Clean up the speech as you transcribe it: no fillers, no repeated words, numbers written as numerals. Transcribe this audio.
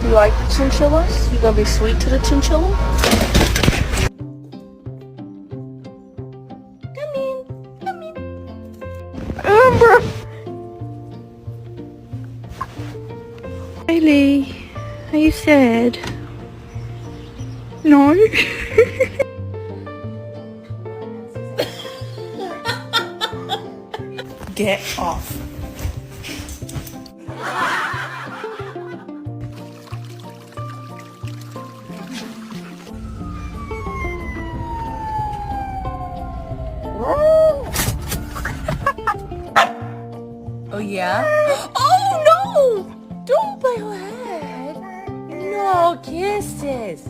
You like the chinchillas? You gonna be sweet to the chinchilla? Come in. Come in. Amber! Riley, are you sad? No? Get off. Oh yeah? Oh no! Don't play with her head. No kisses.